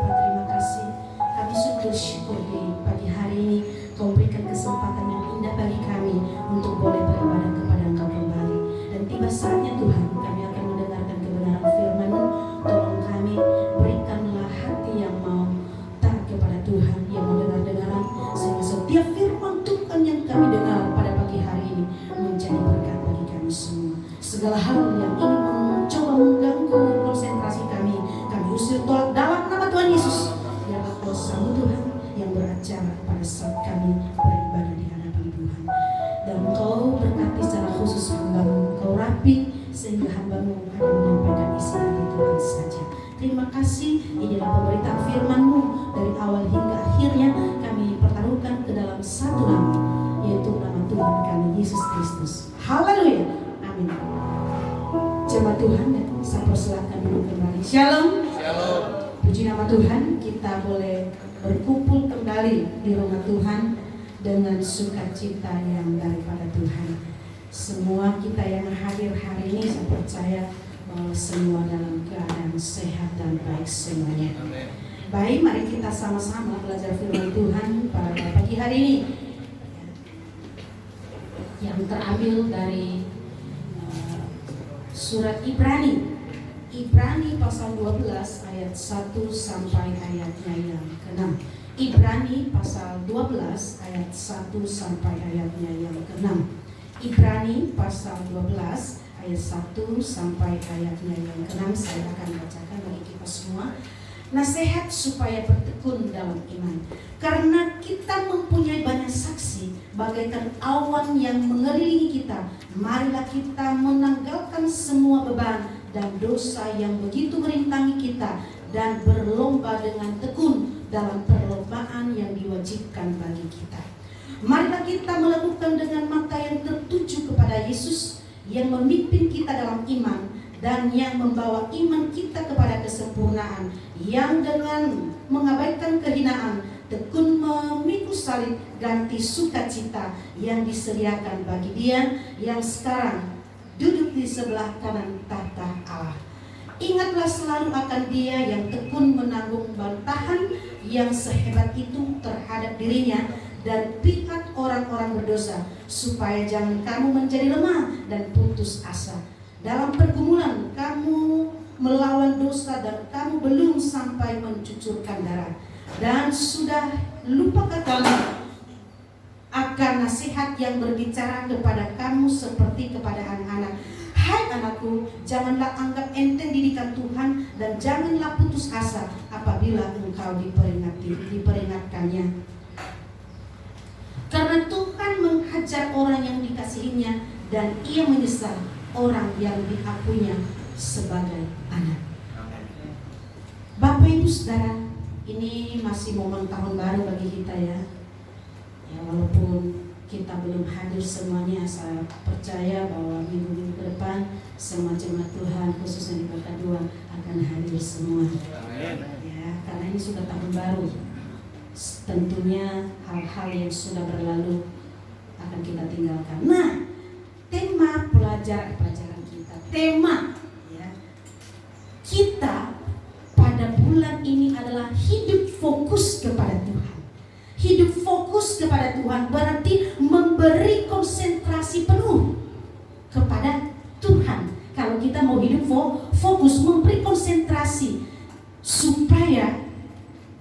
Bapa, terima kasih. Kami sungguh bersyukur di pagi hari ini Kau berikan kesempatan yang indah bagi kami untuk boleh beribadah kepada Engkau kembali. Dan tiba saatnya Tuhan, kami akan mendengarkan kebenaran firman-Mu. Tolong kami, berikanlah hati yang mau taat kepada Tuhan, yang mau dengar-dengaran, sehingga setiap firman Tuhan yang kami dengar pada pagi hari ini menjadi berkat bagi kami semua. Segala hal yang ingin mencoba mengganggu konsentrasi kami usir tolak dalam nama Tuhan Yesus. Biarlah kuasa-Mu Tuhan yang beracara pada saat kami beribadah di hadapan Tuhan. Dan Kau berkati secara khusus hamba-Mu, Kau rapi sehingga hamba-Mu hanya menyampaikan isi hati Tuhan saja. Terima kasih, inilah pemberitaan firman-Mu dari awal hingga akhirnya kami pertaruhkan ke dalam satu nama, yaitu nama Tuhan kami Yesus Kristus. Haleluya, amin. Jemaat Tuhan, saya persilakan dulu kembali. Shalom. Shalom. Puji nama Tuhan, kita boleh berkumpul kembali di rumah Tuhan dengan sukacita yang daripada Tuhan. Semua kita yang hadir hari ini, saya percaya bahwa semua dalam keadaan sehat dan baik semuanya. Amen. Baik, mari kita sama-sama belajar firman Tuhan pada pagi hari ini, yang terambil dari surat Ibrani pasal 12 ayat 1 sampai ayatnya yang ke-6. Ibrani pasal 12 ayat 1 sampai ayatnya yang ke-6. Ibrani pasal 12 ayat 1 sampai ayatnya yang ke-6. Saya akan bacakan bagi kita semua. Nasihat supaya bertekun dalam iman. Karena kita mempunyai banyak saksi bagaikan awan yang mengelilingi kita, marilah kita menanggalkan semua beban dan dosa yang begitu merintangi kita, dan berlomba dengan tekun dalam perlombaan yang diwajibkan bagi kita. Marilah kita melakukan dengan mata yang tertuju kepada Yesus yang memimpin kita dalam iman dan yang membawa iman kita kepada kesempurnaan, yang dengan mengabaikan kehinaan tekun memikul salib, ganti sukacita yang disediakan bagi Dia yang sekarang duduk di sebelah kanan tahta Allah. Ingatlah selalu akan Dia yang tekun menanggung bantahan yang sehebat itu terhadap dirinya dan pihak orang-orang berdosa, supaya jangan kamu menjadi lemah dan putus asa. Dalam pergumulan kamu melawan dosa dan kamu belum sampai mencucurkan darah, dan sudah lupakan kamu akan nasihat yang berbicara kepada kamu seperti kepada anak-anak. Hai anakku, janganlah anggap enteng didikan Tuhan, dan janganlah putus asa apabila engkau diperingatkannya. Karena Tuhan menghajar orang yang dikasihinya, dan Ia menyesal orang yang diakuinya sebagai anak. Bapak Ibu Saudara, ini masih momen tahun baru bagi kita ya. Ya, walaupun kita belum hadir semuanya, saya percaya bahwa minggu-minggu ke depan semua jemaat Tuhan khususnya di Kota Dua akan hadir semua. Amin. Ya, karena ini sudah tahun baru. Tentunya hal-hal yang sudah berlalu akan kita tinggalkan. Nah, tema pelajaran kita, tema ya, kita pada bulan ini adalah hidup fokus kepada Tuhan. Hidup fokus kepada Tuhan berarti memberi konsentrasi penuh kepada Tuhan. Kalau kita mau hidup fokus, memberi konsentrasi supaya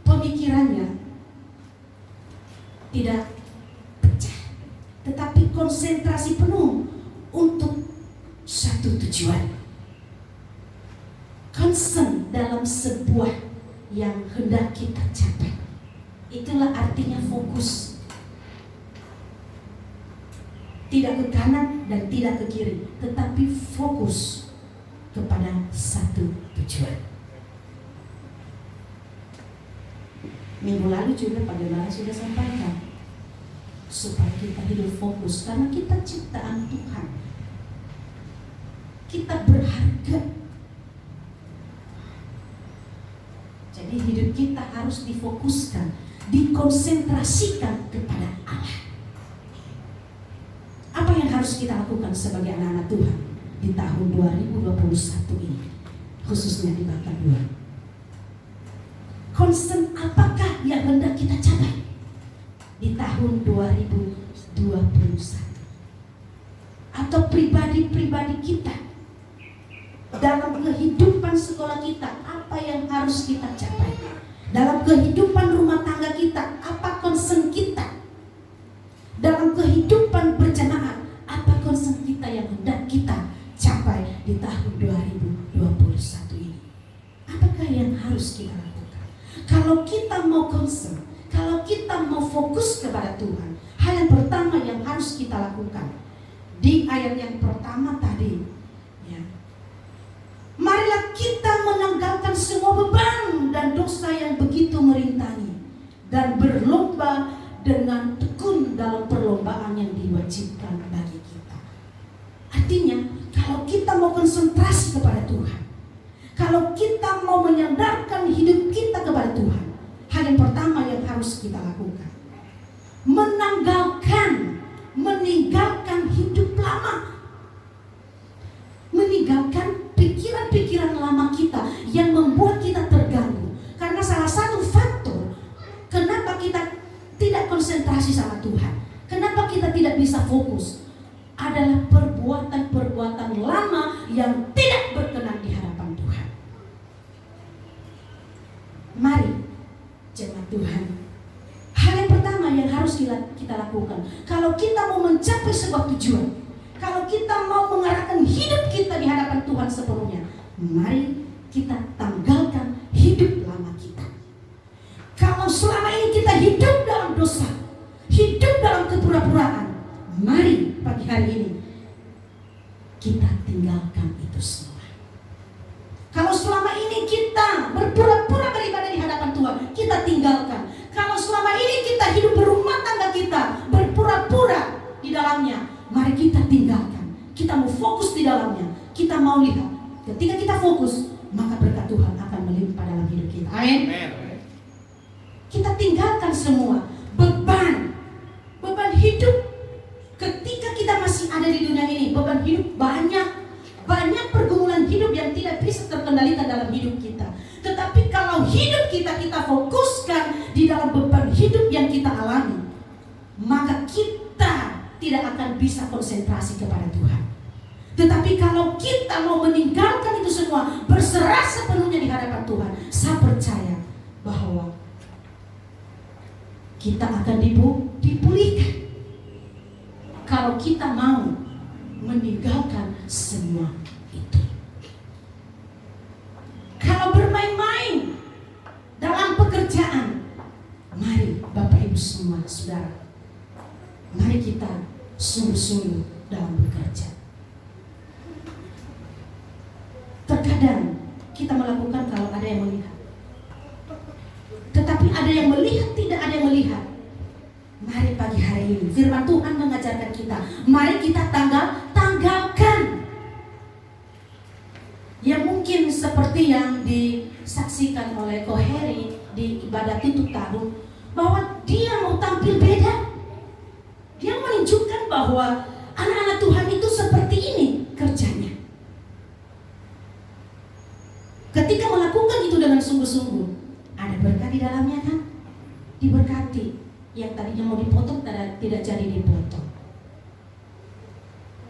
pemikirannya tidak pecah, tetapi konsentrasi penuh untuk satu tujuan. Concern dalam sebuah yang hendak kita capai. Itulah artinya fokus. Tidak ke kanan dan tidak ke kiri, tetapi fokus kepada satu tujuan. Minggu lalu juga Pak Gembala sudah sampaikan, supaya kita hidup fokus, karena kita ciptaan Tuhan. Kita berharga. Jadi hidup kita harus difokuskan, dikonsentrasikan kepada Allah. Apa yang harus kita lakukan sebagai anak-anak Tuhan di tahun 2021 ini, khususnya di Bapak 2? Concern apakah yang hendak kita capai di tahun 2021? Atau pribadi-pribadi kita dalam kehidupan sekolah kita, apa yang harus kita capai? Dalam kehidupan rumah tangga kita, apa concern kita? Dalam kehidupan berjamaah, apa concern kita yang hendak kita capai di tahun 2021 ini? Apakah yang harus kita lakukan? Kalau kita mau concern, kalau kita mau fokus kepada Tuhan, hal yang pertama yang harus kita lakukan di ayat yang pertama tadi, ya, marilah kita menanggalkan semua beban dan dosa yang begitu merintangi, dan berlomba dengan tekun dalam perlombaan yang diwajibkan bagi kita. Artinya, kalau kita mau konsentrasi kepada Tuhan, kalau kita mau menyandarkan hidup kita kepada Tuhan, hal yang pertama yang harus kita lakukan, meninggalkan hidup lama, meninggalkan pikiran-pikiran lama kita yang membuat kita terganggu. Karena salah satu faktor kenapa kita tidak konsentrasi sama Tuhan, kenapa kita tidak bisa fokus, adalah perbuatan-perbuatan lama yang tidak berkenan di hadapan Tuhan. Mari jemaat Tuhan, hal yang pertama yang harus kita lakukan, kalau kita mau mencapai sebuah tujuan, kalau kita mau mengarahkan hidup kita di hadapan Tuhan sepenuhnya, mari kita tanggalkan hidup lama kita. Kalau selama ini kita hidup dalam dosa, hidup dalam kepura-puraan, mari pagi hari ini kita tinggalkan itu semua. Kalau selama ini kita berpura-pura beribadah di hadapan Tuhan, kita tinggalkan. Kalau selama ini kita hidup berumah tangga kita, berpura-pura di dalamnya, mari kita tinggalkan. Kita mau fokus di dalamnya. Kita mau lihat, ketika kita fokus, maka berkat Tuhan akan melimpah dalam hidup kita. Amin. Kita tinggalkan semua beban hidup. Ketika kita masih ada di dunia ini, beban hidup banyak pergumulan hidup yang tidak bisa terkendalikan dalam hidup kita. Tetapi kalau hidup kita fokuskan di dalam beban hidup yang kita alami, maka kita tidak akan bisa konsentrasi kepada Tuhan. Tetapi kalau kita mau meninggalkan itu semua, berserah sepenuhnya di hadapan Tuhan, saya percaya bahwa kita akan dipulihkan. Kalau kita mau meninggalkan semua itu. Kalau bermain-main dalam pekerjaan, mari Bapak Ibu semua saudara, mari kita sungguh-sungguh dalam bekerja. Terkadang kita melakukan kalau ada yang melihat, tetapi ada yang melihat, tidak ada yang melihat. Mari pagi hari ini firman Tuhan mengajarkan kita, mari kita tanggalkan. Ya mungkin seperti yang disaksikan oleh Ko Heri di ibadah tutup tahun, bahwa dia mau tampil beda. Dia menunjukkan bahwa anak-anak Tuhan itu seperti ini kerjanya. Ketika melakukan itu dengan sungguh-sungguh, ada berkat di dalamnya kan? Diberkati. Yang tadinya mau dipotong tidak jadi dipotong.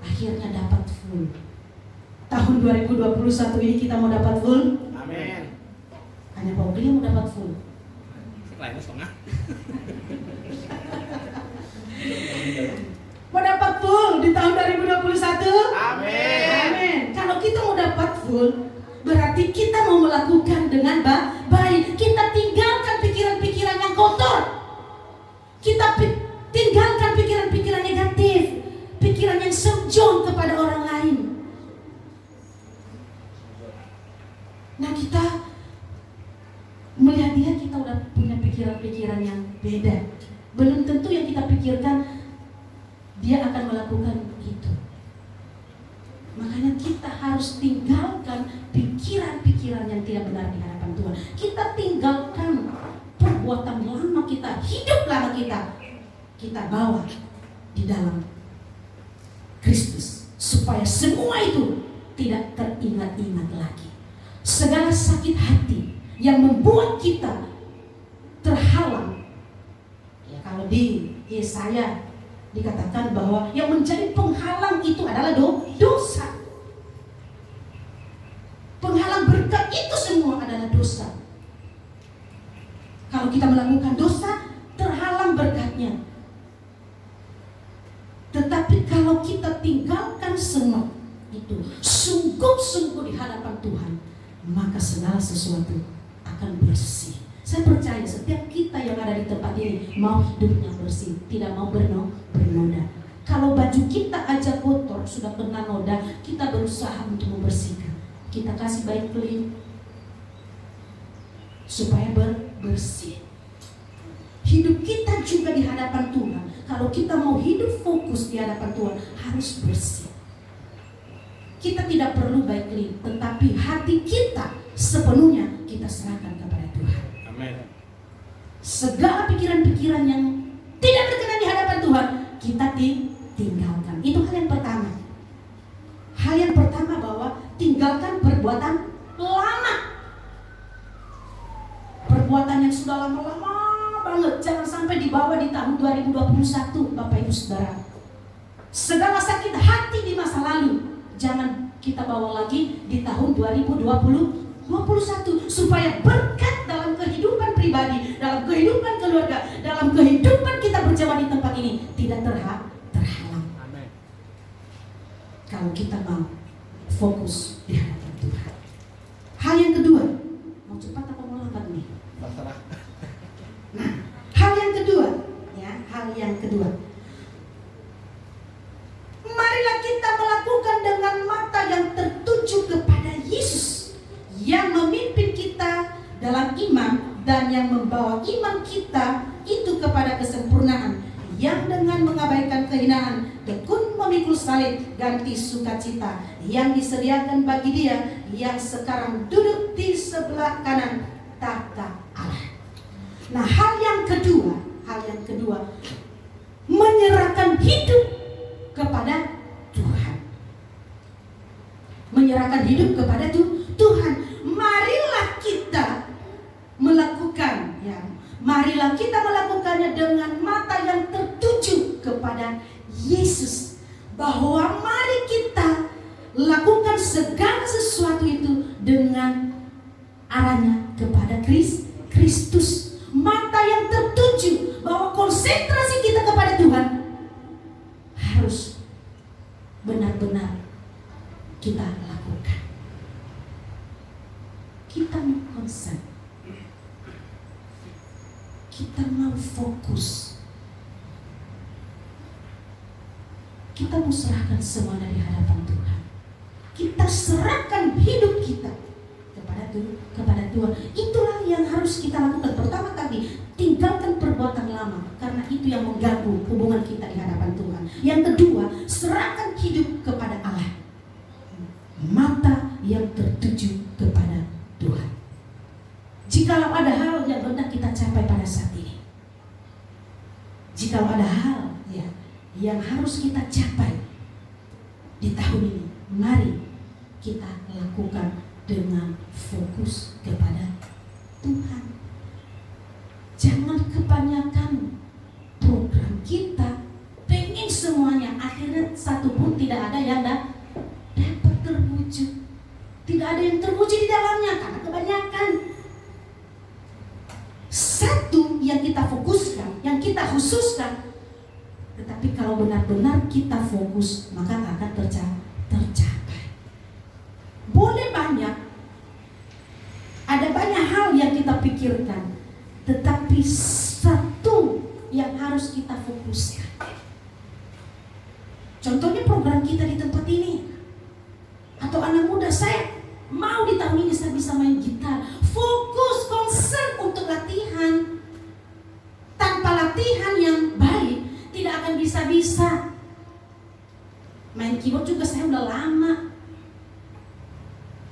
Akhirnya dapat full. Tahun 2021 ini kita mau dapat full. Amin. Hanya Pak Ugli mau dapat full. Lainnya setengah. Mau dapat full di tahun 2021? Amin. Amin. Kalau kita mau dapat full, berarti kita mau melakukan dengan baik. Kita tinggalkan pikiran-pikiran yang kotor. Kita tinggalkan pikiran-pikiran negatif, pikiran yang sejong kepada orang lain. Nah, kita melihat dia, kita udah punya pikiran-pikiran yang beda. Belum tentu yang kita pikirkan dia akan melakukan itu. Makanya kita harus tinggalkan pikiran-pikiran yang tidak benar di hadapan Tuhan. Kita tinggalkan perbuatan lama kita, hidup lama kita bawa di dalam Kristus, supaya semua itu tidak teringat-ingat lagi. Segala sakit hati yang membuat kita Yesaya dikatakan bahwa yang menjadi penghalang itu adalah dosa. Penghalang berkat itu semua adalah dosa. Kalau kita melakukan dosa, terhalang berkatnya. Tetapi kalau kita tinggalkan semua itu, sungguh-sungguh di hadapan Tuhan, maka segala sesuatu akan bersih. Saya percaya setiap kita yang ada di tempat ini mau hidupnya bersih, tidak mau bernoda. Kalau baju kita aja kotor, sudah kena noda, kita berusaha untuk membersihkan. Kita kasih baik clean supaya bersih. Hidup kita juga di hadapan Tuhan, kalau kita mau hidup fokus di hadapan Tuhan, harus bersih. Kita tidak perlu baik clean, tetapi hati kita sepenuhnya kita serahkan kepada Tuhan. Amin. Segala pikiran-pikiran yang tidak berkenan di hadapan Tuhan, kita tinggalkan. Itu hal yang pertama. Hal yang pertama bahwa tinggalkan perbuatan lama. Perbuatan yang sudah lama-lama banget, jangan sampai dibawa di tahun 2021, Bapak Ibu Saudara. Segala sakit hati di masa lalu, jangan kita bawa lagi di tahun 2021, supaya berkat dalam kehidupan pribadi, dalam kehidupan keluarga, dalam kehidupan kita berjamaah di tempat ini tidak terhalang. Amin. Kalau kita mau fokus di hadapan Tuhan. Hal yang kedua, mau cepat apa mau lambat nih? Terserah. Nah, hal yang kedua, ya, hal yang kedua. Marilah kita melakukan dengan mata yang tertuju kepada Yesus, yang memimpin kita dalam iman dan yang membawa iman kita itu kepada kesempurnaan, yang dengan mengabaikan kehinaan tekun memikul salib, ganti sukacita yang disediakan bagi Dia yang sekarang duduk di sebelah kanan tahta Allah. Nah, hal yang kedua, menyerahkan hidup kepada Tuhan. Menyerahkan hidup kepada Tuhan. Marilah kita melakukan, ya. Marilah kita melakukannya dengan mata yang tertuju kepada Yesus. Bahwa mari kita lakukan segala sesuatu itu dengan arahnya kepada Kristus. Mata yang tertuju, bahwa konsentrasi kita kepada Tuhan harus benar-benar kita lakukan. Kita mau konsen, kita mau fokus, kita mau serahkan semua dari hadapan Tuhan. Kita serahkan hidup kita kepada Tuhan. Itulah yang harus kita lakukan. Pertama tadi, tinggalkan perbuatan lama, karena itu yang mengganggu hubungan kita di hadapan Tuhan. Yang kedua, serahkan hidup kepada Allah. Mata yang tertuju kepada Tuhan. Jikalau ada hal yang hendak kita capai pada saat ini, jikalau ada hal yang harus kita capai di tahun ini, mari kita lakukan dengan fokus kepada Tuhan. Jangan kebanyakan program kita, pengen semuanya, akhirnya satu pun tidak ada yang dapat terwujud. Tidak ada yang terwujud di dalamnya karena kebanyakan. Satu yang kita fokuskan, yang kita khususkan. Tetapi kalau benar-benar kita fokus, maka akan tercapai. Boleh banyak, ada banyak hal yang kita pikirkan, tetapi satu yang harus kita fokuskan. Contohnya program kita di tempat ini, atau anak muda, saya mau di tahun ini saya bisa main gitar. Fokus, konsen untuk latihan. Tanpa latihan yang baik, tidak akan bisa. Main keyboard juga saya udah lama.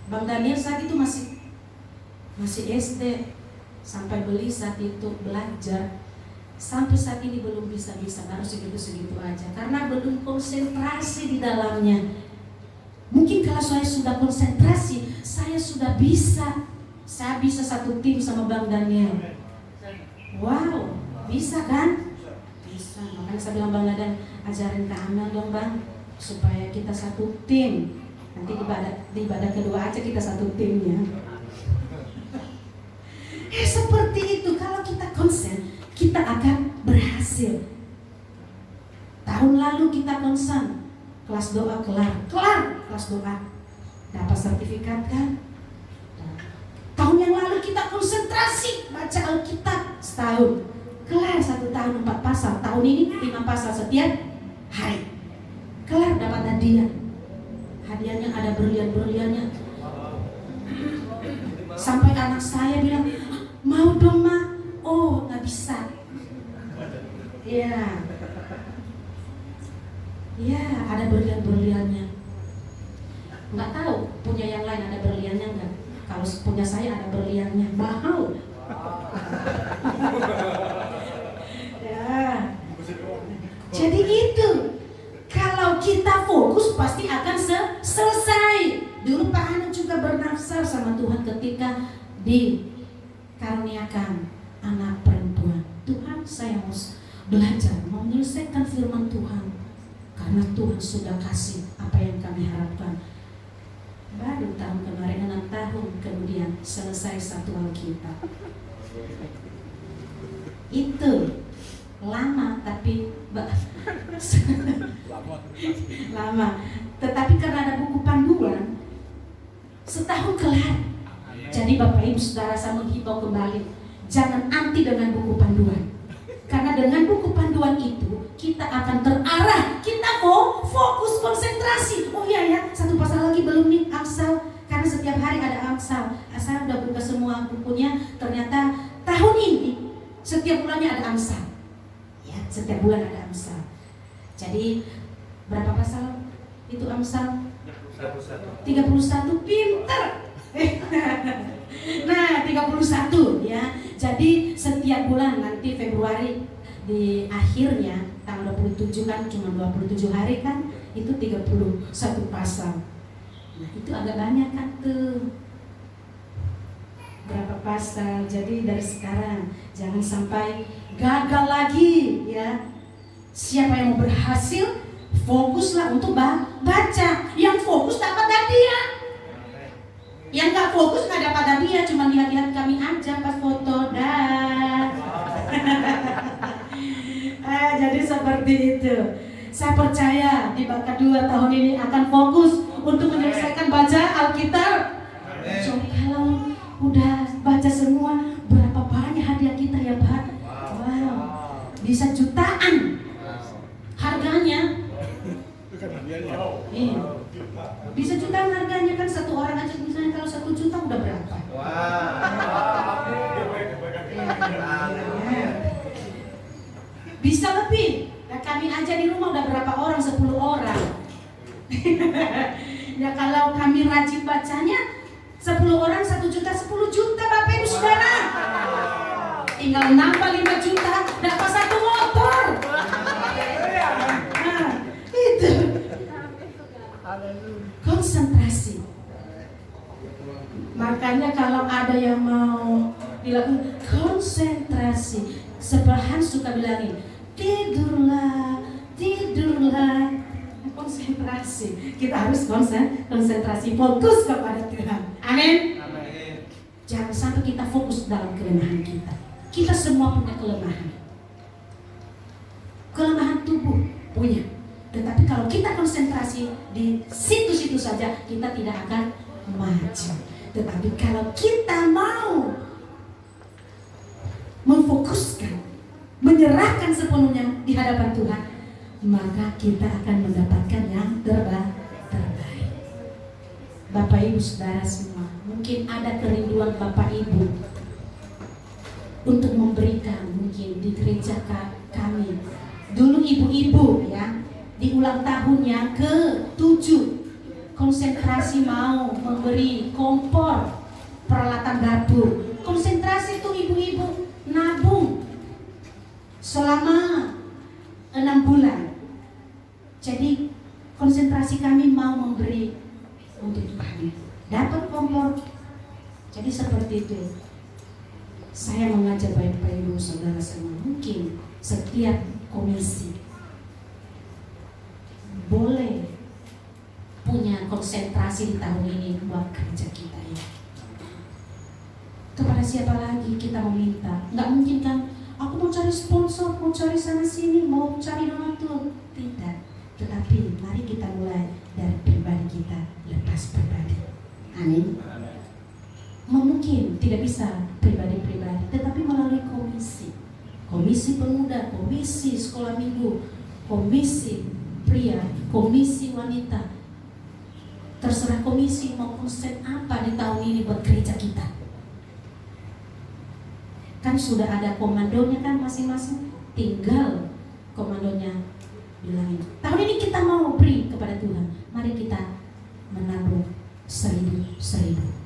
Bang Daniel saat itu masih SD, sampai beli saat itu, belajar. Sampai saat ini belum bisa, baru segitu-segitu aja, karena belum konsentrasi di dalamnya. Mungkin kalau saya sudah konsentrasi, saya sudah bisa. Saya bisa satu tim sama Bang Daniel. Wow, bisa kan? Bisa. Makanya saya bilang Bang Ladan, ajarin ke Amel dong Bang, supaya kita satu tim. Nanti di ibadah kedua aja kita satu timnya. Seperti itu, kalau kita konsen, kita akan berhasil. Tahun lalu kita konsen, kelas doa kelar kelas doa, dapat sertifikat kan? Tahun yang lalu kita konsentrasi baca Alkitab setahun, kelar 1 tahun 4 pasal. Tahun ini 5 pasal setiap hari, kelar dapat hadiah. Hadiahnya ada berlian-berliannya. Sampai anak saya bilang, mau dong Ma. Oh nggak bisa. Ya, ada berlian-berliannya. Nggak tahu punya yang lain ada berliannya nggak? Kalau punya saya ada berliannya, mahal. Ya. Jadi itu, kalau kita fokus pasti akan selesai. Dulu Pak Anu juga bernafsar sama Tuhan ketika dikaruniakan anak perempuan. Tuhan, saya mau belajar, mau menyelesaikan firman Tuhan, karena Tuhan sudah kasih apa yang kami harapkan. Baru tahun kemarin 6 tahun kemudian selesai 1 Alkitab. Itu lama tapi lama. Tetapi karena ada buku panduan, setahun kelar. Jadi Bapak Ibu Saudara, saya menghimbau kembali, jangan anti dengan buku panduan. Karena dengan buku panduan itu kita akan terarah, kita mau fokus konsentrasi. Oh iya ya, 1 pasal lagi belum nih, Amsal. Karena setiap hari ada Amsal. Saya udah buka semua bukunya, ternyata tahun ini setiap bulannya ada Amsal. Ya, setiap bulan ada Amsal. Jadi berapa pasal itu Amsal? 31, pinter. Nah, 31 ya. Jadi setiap bulan nanti Februari di akhirnya tanggal 27 kan cuma 27 hari kan, itu 31 pasal. Nah, itu agak banyak kan tuh. Berapa pasal? Jadi dari sekarang jangan sampai gagal lagi ya. Siapa yang mau berhasil, fokuslah untuk baca. Yang fokus dapat hadiah. Yang gak fokus gak dapat hadiah, cuma lihat-lihat kami aja pas foto dah. Jadi seperti itu. Saya percaya di Bakat 2 tahun ini akan fokus untuk menyelesaikan baca Alkitab. Jadi kalau udah baca semua, berapa banyak hadiah kita ya Pak? Wow, bisa jutaan harganya. Bisa jutaan harganya kan, 1 orang aja misalnya kalau 1 juta udah berapa? Bisa lebih. Nah, kami aja di rumah udah berapa orang? 10 orang. Ya kalau kami rajin bacanya, 10 orang 1 juta, 10 juta Bapak Ibu Saudara. Tinggal nambah 5 juta, dapat 1 motor. Nah, itu. Konsentrasi. Makanya kalau ada yang mau dilakukan konsentrasi, sebelahan suka bilangin, tidurlah. Konsentrasi. Kita harus konsentrasi, fokus kepada Tuhan. Amin. Jangan sampai kita fokus dalam kelemahan kita. Kita semua punya kelemahan. Kelemahan tubuh punya. Tetapi kalau kita konsentrasi di situ-situ saja, kita tidak akan maju. Tetapi kalau kita mau memfokuskan, menyerahkan sepenuhnya di hadapan Tuhan, maka kita akan mendapatkan yang terbaik. Bapak Ibu Saudara semua, mungkin ada kerinduan Bapak Ibu untuk memberikan, mungkin di gereja kami dulu ibu-ibu ya, di ulang tahunnya ke-7 konsentrasi mau memberi kompor, peralatan dapur. Konsentrasi itu ibu-ibu nabung selama 6 bulan. Jadi konsentrasi kami mau memberi untuk Tuhan, dapat kompor. Jadi seperti itu. Saya mengajak Bapak Ibu Saudara semua, mungkin setiap komisi. Boleh punya konsentrasi di tahun ini buat kerja kita ya. Kepada siapa lagi kita meminta? Nggak mungkin kan, aku mau cari sponsor, mau cari sana sini, mau cari donatur. Tidak. Tetapi mari kita mulai dari pribadi kita, lepas pribadi. Amin. Mungkin tidak bisa pribadi-pribadi, tetapi melalui komisi. Komisi pemuda, komisi sekolah minggu, komisi pria, komisi wanita. Terserah komisi mau konsep apa di tahun ini buat gereja kita. Kan sudah ada komandonya kan masing-masing, tinggal komandonya bilangin, tahun ini kita mau beri kepada Tuhan, mari kita menabung 1.000.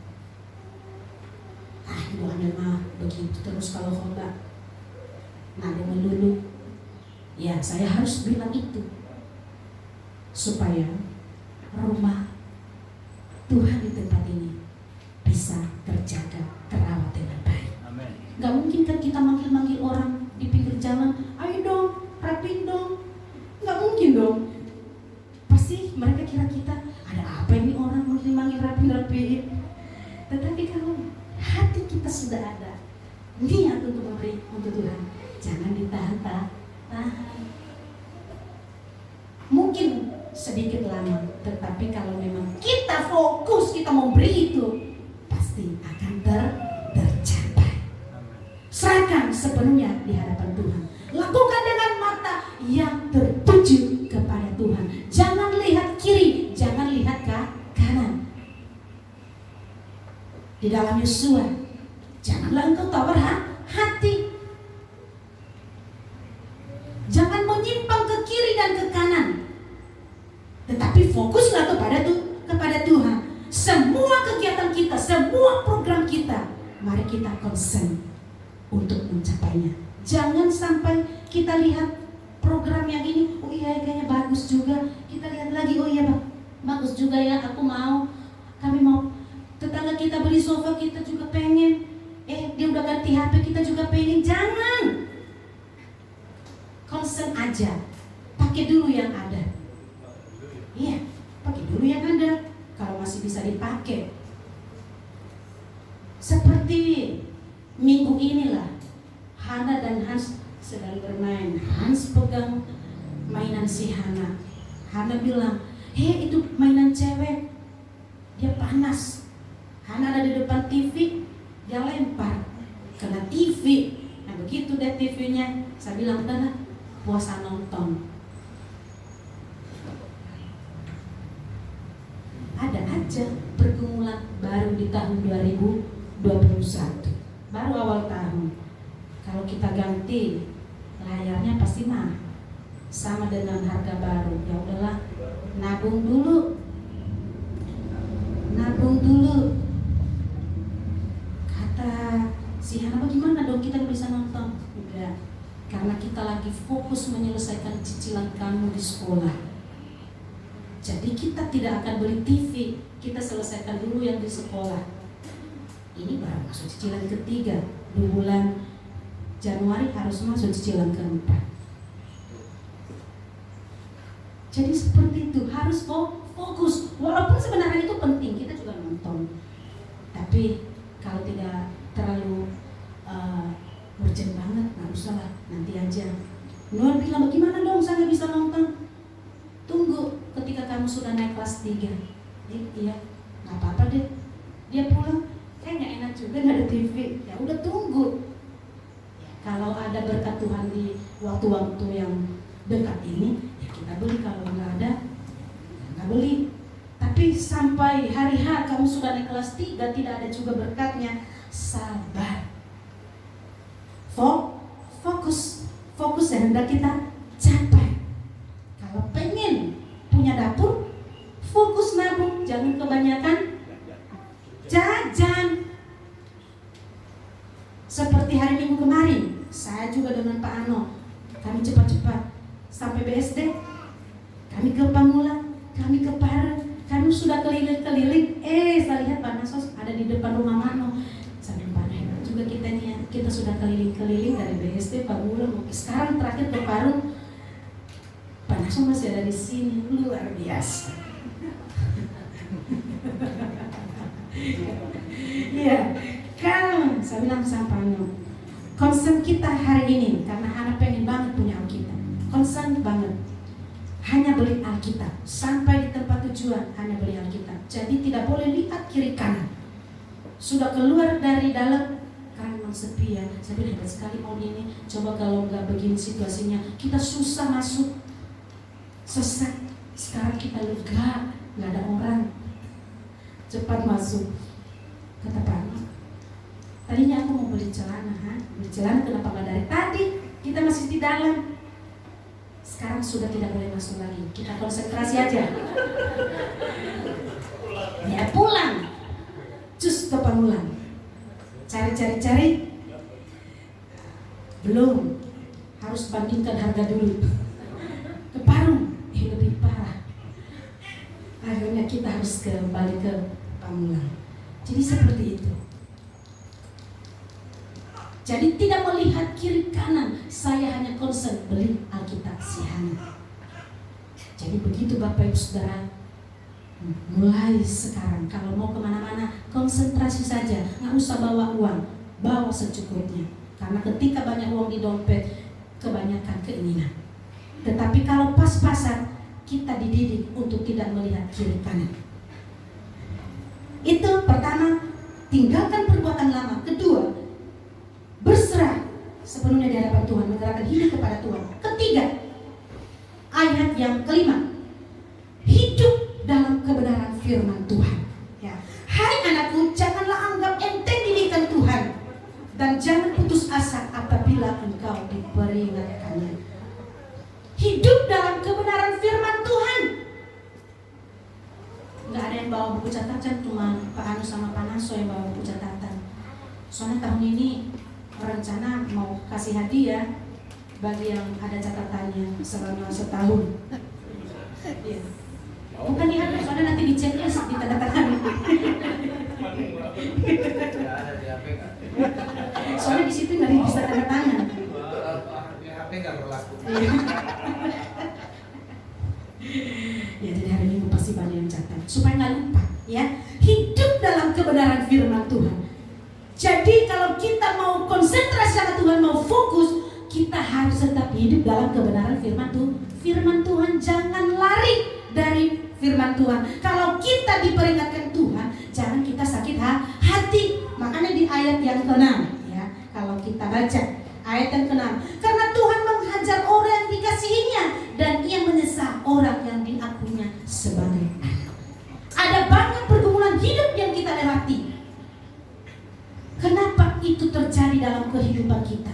Ibu Amel mah begitu terus kalau khotbah nada melulu. Ya, saya harus bilang itu supaya rumah Tuhan di tempat ini bisa terjaga, terawat dengan baik. Amin. Gak mungkin kan kita manggil-manggil orang di pinggir jalan, ayo dong, rapiin dong. Gak mungkin dong. Pasti mereka kira kita, ada apa ini orang manggil-manggil rapiin. Tetapi kalau hati kita sudah ada niat untuk memberi untuk Tuhan, jangan ditahan-tahan. Mungkin sedikit lama, tetapi kalau memang kita fokus, kita memberi itu, pasti akan tercapai. Serahkan sepenuhnya di hadapan Tuhan. Lakukan dengan mata yang tertuju kepada Tuhan. Jangan lihat kiri, jangan lihat ke kanan. Di dalam Yosua, janganlah engkau tawar hati. Jangan menyimpang ke kiri dan ke kanan. Tetapi fokuslah kepada Tuhan. Semua kegiatan kita, semua program kita, mari kita concern untuk mencapainya. Jangan sampai kita lihat program yang ini, oh iya kayaknya bagus juga. Kita lihat lagi, oh iya bagus juga ya, aku mau. Kami mau. Tetangga kita beli sofa, kita juga pengen. Dia udah ganti HP, kita juga pengen. Jangan. Concern aja. Pakai dulu yang ada. Iya, pakai dulu yang ada. Kalau masih bisa dipakai. Seperti minggu inilah, Hana dan Hans sedang bermain. Hans pegang mainan si Hana. Hana bilang, itu mainan cewek. Dia panas. Hana ada di depan TV, dia lempar kena TV. Nah begitu deh TV-nya. Saya bilang, udahlah, puasa nonton. Ada aja pergumulan baru di tahun 2021, baru awal tahun. Kalau kita ganti layarnya pasti sama dengan harga baru. Ya udahlah, nabung dulu. Kata si Hana, bagaimana dong kita bisa nonton? Udah, karena kita lagi fokus menyelesaikan cicilan kamu di sekolah. Jadi kita tidak akan beli TV, kita selesaikan dulu yang di sekolah. Ini baru masuk cicilan ketiga, 2 bulan Januari harus masuk cicilan keempat. Jadi seperti itu, harus fokus. Walaupun sebenarnya itu penting, kita juga nonton. Tapi kalau tidak terlalu urgent banget, nggak usah lah, nanti aja. Noel bilang, bagaimana dong saya nggak bisa nonton? Tunggu ketika kamu sudah naik kelas 3. Iya, nggak apa-apa deh. Dia pulang, kayaknya enak juga nggak ada TV. Ya udah tunggu. Kalau ada berkat Tuhan di waktu-waktu yang dekat ini, ya kita beli. Kalau nggak ada, ya nggak beli. Tapi sampai hari H kamu sudah naik kelas 3, tidak ada juga berkatnya, sabar. Fokus yang hendak kita capai. Kalau pengen punya dapur, fokus nabung, jangan kebanyakan jajan. Seperti hari Minggu kemarin, saya juga dengan Pak Ano, kami cepat-cepat sampai BSD, kami ke Pamula, kami ke Pare, kami sudah keliling-keliling. Saya lihat Pak Nasos ada di depan rumah Mano. Sampai Pak Nah juga kita sudah sudah keliling-keliling dari BSD, Pamulang, sekarang terakhir ke Parung. Panasnya masih ada di sini, luar biasa. Iya, kalau saya bilang sama Panu, concern kita hari ini karena anak pengen banget punya Alkitab, concern banget. Hanya beli Alkitab, sampai di tempat tujuan hanya beli Alkitab. Jadi tidak boleh lihat kiri kanan. Sudah keluar dari dalam, karena memang sepi ya. Saya bilang hebat sekali mau ini. Coba kalau nggak begini situasinya, kita susah masuk, sesat. Sekarang kita lega, nggak ada orang, cepat masuk. Kata Pak, tadinya aku mau beli celana, beli celana kenapa nggak dari tadi? Kita masih di dalam. Sekarang sudah tidak boleh masuk lagi. Kita konsentrasi aja. Ya pulang. Cus ke Pamulang. Cari. Belum. Harus bandingkan harga dulu. Ke Parung, lebih parah. Akhirnya kita harus kembali ke Pamulang. Jadi seperti itu. Jadi tidak melihat kiri kanan, saya hanya concern beli Alkitab si Hana. Jadi begitu Bapak Ibu Saudara, mulai sekarang kalau mau kemana-mana konsentrasi saja, nggak usah bawa uang, bawa secukupnya. Karena ketika banyak uang di dompet, kebanyakan keinginan. Tetapi kalau pas-pasan, kita dididik untuk tidak melihat kiri kanan. Itu pertama, tinggalkan perbuatan lama. Kedua, berserah sepenuhnya di hadapan Tuhan, menyerahkan hidup kepada Tuhan. Ketiga, ayat yang kelima, hidup dalam kebenaran firman Tuhan. Ya. Hai anakku, janganlah anggap enteng didikan Tuhan, dan jangan putus asa apabila engkau diperingatkannya. Hidup dalam kebenaran firman Tuhan. Nggak ada yang bawa buku catatan, cuma Pak Anu sama Pak Naso yang bawa buku catatan. Soalnya tahun ini rencana mau kasih hadiah bagi yang ada catatannya selama setahun. Ya. Bukan dihapus, soalnya nanti diceknya di tanda tangan. Soalnya di situ nggak bisa tanda tangan. HP nggak berlaku. Ya, jadi hari Minggu pasti banyak yang catat supaya nggak lupa. Ya, hidup dalam kebenaran firman Tuhan. Jadi kalau kita mau konsentrasi sama Tuhan, mau fokus, kita harus tetap hidup dalam kebenaran firman Tuhan. Firman Tuhan, jangan lari dari firman Tuhan. Kalau kita diperingatkan Tuhan, jangan kita sakit hati. Makanya di ayat yang ke-6, ya, kalau kita baca ayat yang ke-6, karena Tuhan menghajar orang yang dikasihinya, dan Ia menyesal orang yang diakuinya sebagai anak. Ada banyak pergumulan hidup yang kita lewati. Kenapa itu terjadi dalam kehidupan kita?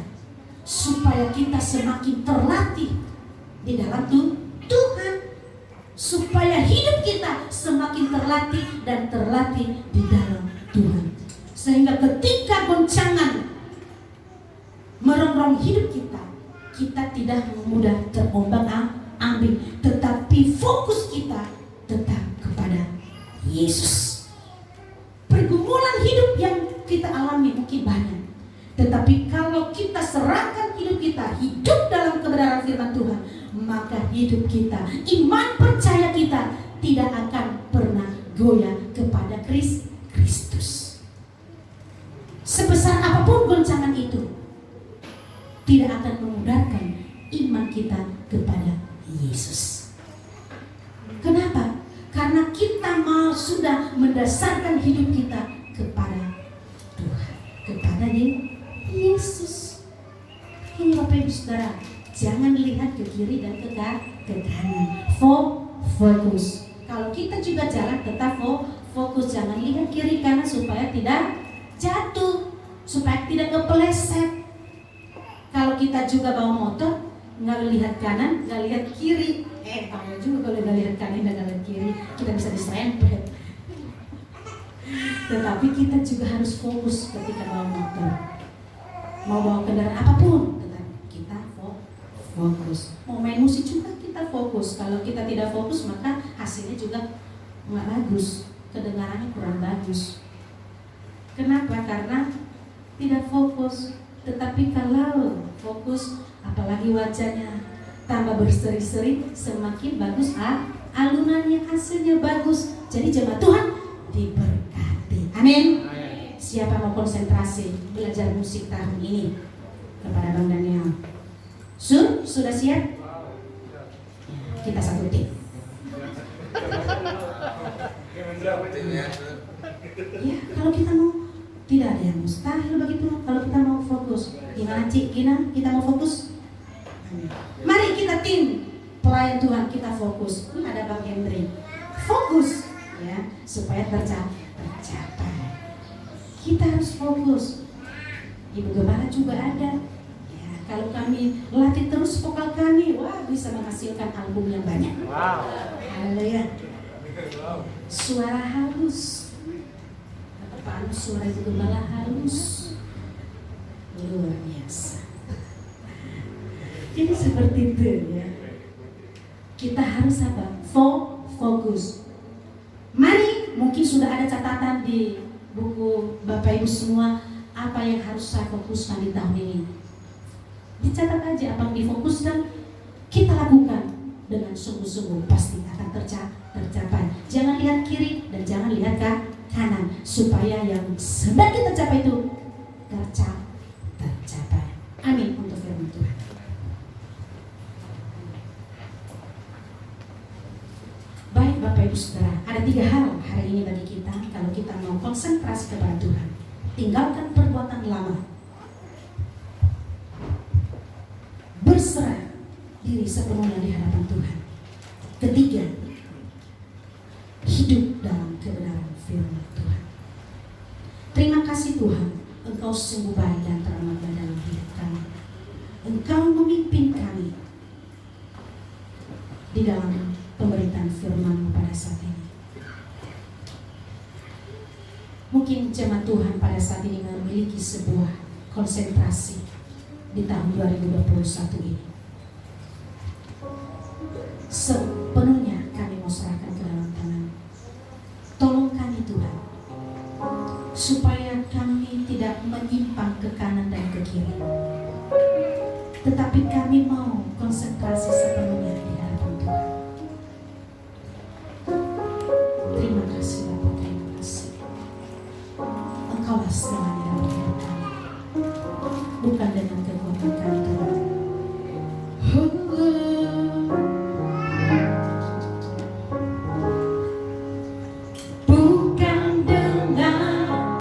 Supaya kita semakin terlatih di dalam Tuhan. Supaya hidup kita semakin terlatih dan terlatih di dalam Tuhan. Sehingga ketika goncangan merongrong hidup kita, kita tidak mudah terombang-ambing, tetapi fokus kita tetap kepada Yesus. Pergumulan hidup yang kita alami mungkin banyak, tetapi kalau kita serahkan hidup kita, hidup dalam kebenaran firman Tuhan, maka hidup kita, iman percaya kita tidak akan pernah goyah kepada Kristus. Sebesar apapun goncangan itu, tidak akan memudarkan iman kita kepada Yesus. Kenapa? Karena kita mau sudah mendasarkan hidup kita kepada Tuhan, kepada Yesus. Ini Bapak Ibu Saudara, jangan lihat ke kiri dan ke kanan. Fokus. Kalau kita juga jalan, tetap fokus. Jangan lihat kiri kanan supaya tidak jatuh, supaya tidak kepleset. Kalau kita juga bawa motor, nggak lihat kanan, nggak lihat kiri, bahaya juga kalau nggak lihat kanan dan nggak lihat kiri, kita bisa diserempet. Tetapi kita juga harus fokus ketika bawa motor. Mau bawa kendaraan apapun, tetap kita fokus. Mau main musik juga kita fokus. Kalau kita tidak fokus, maka hasilnya juga nggak bagus, kedengarannya kurang bagus. Kenapa? Karena tidak fokus. Tetapi kalau fokus, apalagi wajahnya tambah berseri-seri, semakin bagus alunannya, hasilnya bagus. Jadi jemaat Tuhan diberkati. Amin. Siapa mau konsentrasi belajar musik tahun ini? Kepada Bang Daniel. Sudah siap? Ya, kita satu tim. Ya, kalau kita mau, tidak ada yang mustahil bagi Tuhan. Kalau kita mau fokus, gimana Cik Gina? Kita mau fokus? Mari kita tim pelayan Tuhan, kita fokus. Ada Bang Hendri, fokus ya supaya tercapai. Kita harus fokus. Ibu Gembala juga ada. Ya, kalau kami latih terus vokal kami, wah bisa menghasilkan album yang banyak. Wow. Haleluya. Suara halus. Apaan suara Ibu Gembala halus? Luar biasa. Jadi seperti itu ya. Kita harus apa? Fokus. Mari, mungkin sudah ada catatan di buku Bapak Ibu semua, apa yang harus saya fokuskan di tahun ini. Dicatat aja apa yang difokuskan, kita lakukan dengan sungguh-sungguh, pasti akan tercapai. Jangan lihat kiri dan jangan lihat ke kanan, supaya yang sedang kita capai itu tercapai. Amin untuk firman Tuhan. Baik Bapak Ibu Saudara, ada 3 hal hari ini bagi kita kalau kita mau konsentrasi kepada Tuhan. Tinggalkan perbuatan lama, berserah diri sepenuhnya di hadapan Tuhan. Ketiga, hidup dalam kebenaran firman Tuhan. Terima kasih Tuhan, Engkau sungguh baik dan teramat dalam hidup kami. Engkau memimpin kami di dalam pemberitaan firman-Mu pada saat ini. Mungkin jemaat Tuhan pada saat ini memiliki sebuah konsentrasi di tahun 2021 ini. Sepenuhnya kami mau serahkan ke dalam tangan. Tolong kami Tuhan, supaya kami tidak menyimpang ke kanan dan ke kiri, tetapi kami mau konsentrasi